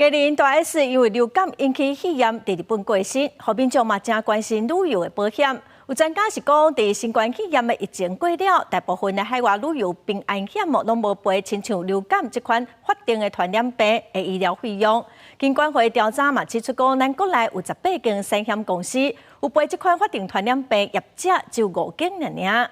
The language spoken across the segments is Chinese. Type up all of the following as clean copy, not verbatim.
今年大 S 因为流感引起肺炎，伫日本过身，后民众嘛正关心旅游的保险。有专家是讲，伫新冠肺炎的疫情过了，大部分的海外旅游平安险拢无赔，亲像流感这款法定的传染病的医疗费用。经管会调查嘛指出讲，咱国内有18间产险公司有赔这款法定传染病业者只有5间尔。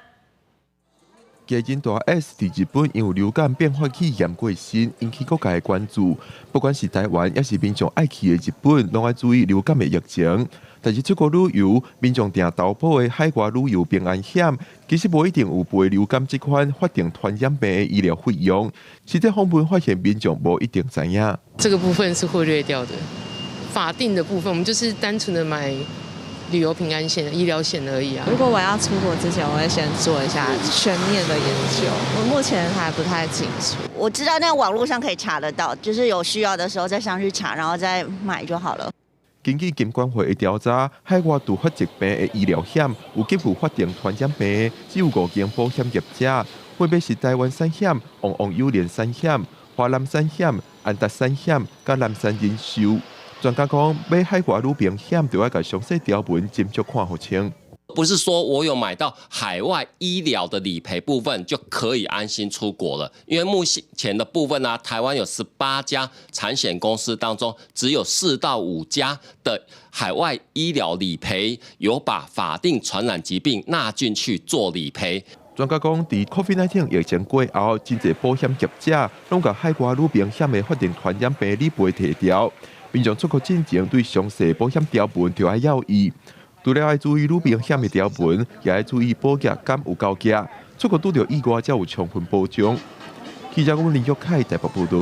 今日大 S 伫日本因为流感并发起炎过身，引起国家的关注。不管是台湾，也是民众爱去的日本，拢爱注意流感的疫情。但是出国旅游，民众订投保的海外旅游平安险，其实无一定有赔流感这款法定传染病的医疗费用。实际访问发现，民众无一定知影。这个部分是忽略掉的，法定的部分，我们就是单纯的买旅游平安险、医疗险而已啊。如果我要出国之前，我会先做一下全面的研究。我目前还不太清楚。我知道那网络上可以查得到，就是有需要的时候再上去查，然后再买就好了。根据金管会的调查，海外突发疾病的医疗险有给付法定传染病的只有5间保险业者，分别是台湾产险、旺旺优联产险、华南产险、安达产险、甲南山人寿。专家讲，买海外旅平险就要甲详细条文斟酌看好清。不是说我有买到海外医疗的理赔部分就可以安心出国了，因为目前的部分呢，台湾有18家产险公司当中，只有4到5家的海外医疗理赔有把法定传染疾病纳进去做理赔。专家讲，伫 COVID-19 疫情过后，真侪保险业者拢甲海外旅平险的法定传染病理赔提调，民众出国进前对详细保险条文就要要意。除了要注意旅平险的条文，也要注意保险敢有够价。出国拄到意外，才有充分保障。记者林玉凯台北报道。